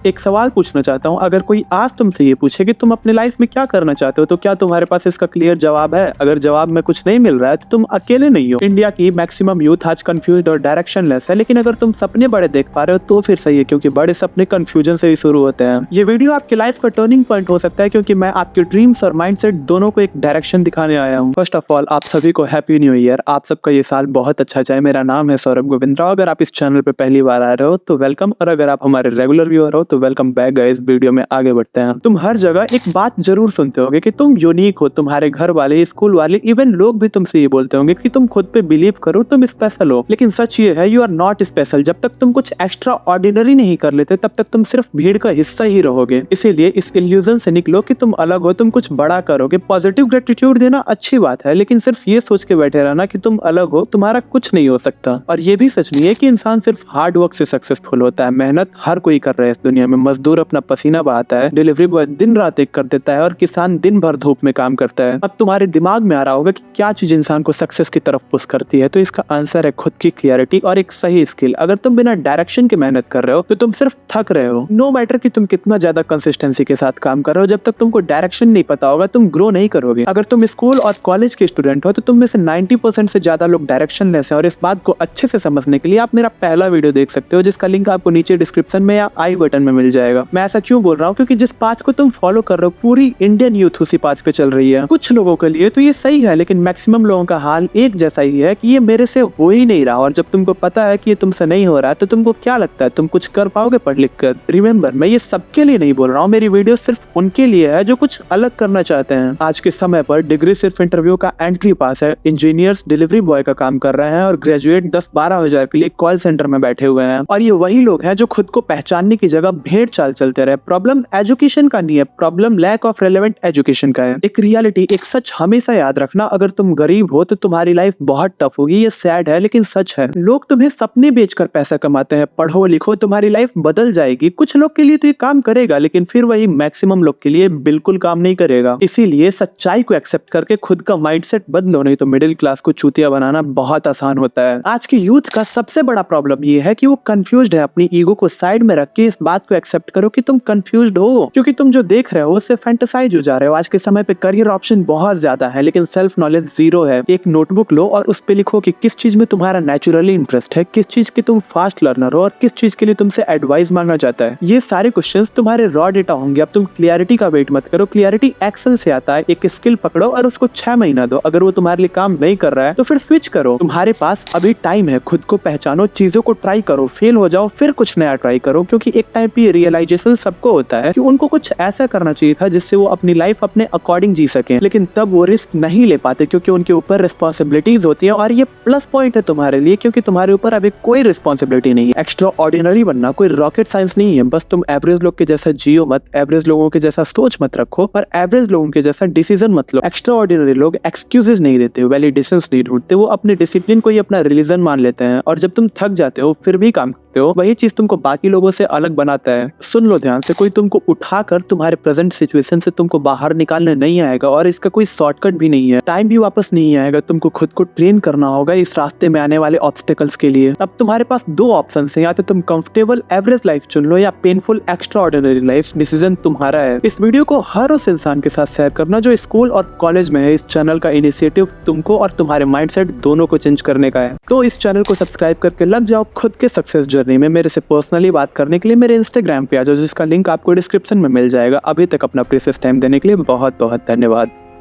एक सवाल पूछना चाहता हूँ, अगर कोई आज तुमसे ये पूछे कि तुम अपने लाइफ में क्या करना चाहते हो, तो क्या तुम्हारे पास इसका क्लियर जवाब है? अगर जवाब में कुछ नहीं मिल रहा है तो तुम अकेले नहीं हो। इंडिया की मैक्सिमम यूथ आज कंफ्यूज्ड और डायरेक्शनलेस है, लेकिन अगर तुम सपने बड़े देख पा रहे हो तो फिर सही है, क्योंकि बड़े सपने कंफ्यूजन से ही शुरू होते हैं। ये वीडियो आपकी लाइफ का टर्निंग पॉइंट हो सकता है, क्योंकि मैं आपके ड्रीम्स और माइंडसेट दोनों को एक डायरेक्शन दिखाने आया हूँ। फर्स्ट ऑफ ऑल, आप सभी को हैप्पी न्यू ईयर। आप सबका ये साल बहुत अच्छा जाए। मेरा नाम है सौरभ गोविंद राव। अगर आप इस चैनल पे पहली बार आ रहे हो तो वेलकम, और अगर आप हमारे रेगुलर व्यूअर हो तो वेलकम बैक गाइस। वीडियो में आगे बढ़ते हैं। तुम हर जगह एक बात जरूर सुनते होगे कि तुम यूनिक हो। तुम्हारे घर वाले, स्कूल वाले, इवन लोग भी तुमसे ये बोलते होंगे कि तुम खुद पे बिलीव करो, तुम स्पेशल हो। लेकिन सच ये है, यू आर नॉट स्पेशल। जब तक तुम कुछ एक्स्ट्रा ऑर्डिनरी नहीं कर लेते तब तक तुम सिर्फ भीड़ का हिस्सा ही रहोगे। इसीलिए इस इल्यूजन से निकलो कि तुम अलग हो, तुम कुछ बड़ा करोगे। पॉजिटिव ग्रेटिट्यूड देना अच्छी बात है, लेकिन सिर्फ ये सोच के बैठे रहना कि तुम अलग हो, तुम्हारा कुछ नहीं हो सकता। और ये भी सच नहीं है कि इंसान सिर्फ हार्ड वर्क से सक्सेसफुल होता है। मेहनत हर कोई कर रहा है इस दुनिया में। मजदूर अपना पसीना बहाता है, डिलीवरी बॉय दिन रात एक कर देता है, और किसान दिन भर धूप में काम करता है। अब तुम्हारे दिमाग में आ रहा होगा कि क्या चीज इंसान को सक्सेस की तरफ पुश करती है, तो इसका आंसर है खुद की क्लियरिटी और एक सही स्किल। अगर तुम बिना डायरेक्शन के मेहनत कर रहे हो तो तुम सिर्फ थक रहे हो। नो मैटर कि तुम कितना ज्यादा कंसिस्टेंसी के साथ काम कर रहे हो, जब तक तुमको डायरेक्शन नहीं पता होगा तुम ग्रो नहीं करोगे। अगर तुम स्कूल और कॉलेज के स्टूडेंट हो तो तुम में से 90% से ज्यादा लोग डायरेक्शनलेस है, और इस बात को अच्छे से समझने के लिए आप मेरा पहला वीडियो देख सकते हो, जिसका लिंक आपको नीचे डिस्क्रिप्शन में या आई बटन में मिल जाएगा। मैं ऐसा क्यों बोल रहा हूँ, क्योंकि जिस पाथ को तुम फॉलो कर रहे हो पूरी इंडियन यूथ उसी पाथ पे चल रही है। कुछ लोगों के लिए तो ये सही है, लेकिन मैक्सिमम लोगों का हाल एक जैसा ही है कि ये मेरे से हो ही नहीं रहा। और जब तुमको पता है कि ये तुमसे नहीं हो रहा है तो तुमको क्या लगता है, तुम कुछ कर पाओगे पढ़ लिख कर? रिमेंबर, मैं ये सबके लिए नहीं बोल रहा हूँ। मेरी वीडियो सिर्फ उनके लिए है जो कुछ अलग करना चाहते हैं। आज के समय पर डिग्री सिर्फ इंटरव्यू का एंट्री पास है। इंजीनियर्स डिलीवरी बॉय का काम कर रहे हैं, और ग्रेजुएट 10-12 हजार के लिए कॉल सेंटर में बैठे हुए हैं। और ये वही लोग हैं जो खुद को पहचानने की जगह भेड़ चाल चलते रहे। प्रॉब्लम एजुकेशन का नहीं है, problem lack of relevant education का है। एक रियलिटी, एक सच हमेशा याद रखना, अगर तुम गरीब हो तो तुम्हारी लाइफ बहुत टफ होगी। ये सैड है लेकिन सच है। लोग तुम्हें सपने बेचकर पैसा कमाते हैं। पढ़ो लिखो, तुम्हारी लाइफ बदल जाएगी। कुछ लोग के लिए तो ये काम करेगा, लेकिन फिर वही मैक्सिमम लोग के लिए बिल्कुल काम नहीं करेगा। इसीलिए सच्चाई को एक्सेप्ट करके खुद का माइंडसेट बदलो, नहीं तो मिडिल क्लास को चूतिया बनाना बहुत आसान होता है। आज की यूथ का सबसे बड़ा प्रॉब्लम ये है कि वो कंफ्यूज्ड है। अपनी ईगो को साइड में रख के इस बात को एक्सेप्ट करो कि तुम कंफ्यूज्ड हो, क्योंकि तुम जो देख रहे हो उससे फैंटेसाइज हो जा रहे हो। आज के समय पे करियर ऑप्शन बहुत ज्यादा है, लेकिन सेल्फ नॉलेज जीरो है। एक नोटबुक लो और उस पे लिखो कि किस चीज में तुम्हारा नेचुरली इंटरेस्ट है, किस चीज की तुम फास्ट लर्नर हो, और किस चीज के लिए तुमसे एडवाइस मांगना चाहता है। ये सारे क्वेश्चंस तुम्हारे रॉ डेटा होंगे। अब तुम क्लियरिटी का वेट मत करो, क्लियरिटी एक्शन से आता है। एक स्किल पकड़ो और उसको 6 महीना दो। अगर वो तुम्हारे लिए काम नहीं कर रहा है तो फिर स्विच करो। तुम्हारे पास अभी टाइम है। खुद को पहचानो, चीजों को ट्राई करो, फेल हो जाओ फिर कुछ नया ट्राई करो, क्योंकि एक टाइम पे रियलाइजेशन सबको होता है कि उनको कुछ ऐसा करना चाहिए था जिससे वो अपनी लाइफ अपने अकॉर्डिंग जी सके, लेकिन तब वो रिस्क नहीं ले पाते क्योंकि उनके ऊपर रिस्पॉन्सिबिलिटीज होती है। और ये प्लस पॉइंट है तुम्हारे लिए, क्योंकि तुम्हारे ऊपर अभी कोई रिस्पॉन्सिबिलिटी नहीं है। एक्स्ट्रा ऑर्डिनरी बनना कोई रॉकेट साइंस नहीं है। बस तुम एवरेज लोग के जैसा जियो मत, एवरेज लोगों के जैसा सोच मत रखो, और एवरेज लोगों के जैसा डिसीजन मत लो। एक्स्ट्रा ऑर्डिनरी लोग एक्सक्यूजेस नहीं देते, वैलिडेशंस नहीं ढूंढते। वो अपने डिसिप्लिन को ही अपना रिलीजन मान लेते हैं, और जब तुम थक जाते हो फिर भी काम करते हो, वही चीज तुमको बाकी लोगों से अलग बनाता है। सुन लो ध्यान से, कोई तुमको उठाकर तुम्हारे प्रेजेंट सिचुएशन से तुमको बाहर निकालने नहीं आएगा, और इसका कोई शॉर्टकट भी नहीं है। टाइम भी वापस नहीं आएगा। तुमको खुद को ट्रेन करना होगा इस रास्ते में आने वाले ऑब्स्टेकल्स के लिए। अब तुम्हारे पास 2 ऑप्शन है, या तो तुम कंफर्टेबल एवरेज लाइफ चुन लो या painful extra ordinary life. Decision तुम्हारा है। इस वीडियो को हर उस इंसान के साथ शेयर करना जो स्कूल और कॉलेज में है। इस चैनल का इनिशिएटिव तुमको और तुम्हारे माइंडसेट दोनों को चेंज करने का है। तो इस चैनल को सब्सक्राइब करके लग जाओ खुद के सक्सेस जर्नी में। मेरे से पर्सनली बात करने के लिए मेरे इंस्टाग्राम पे आ जाओ, जिसका लिंक आपको डिस्क्रिप्शन में मिल जाएगा। अभी तक अपना प्रीशियस टाइम देने के लिए बहुत बहुत धन्यवाद।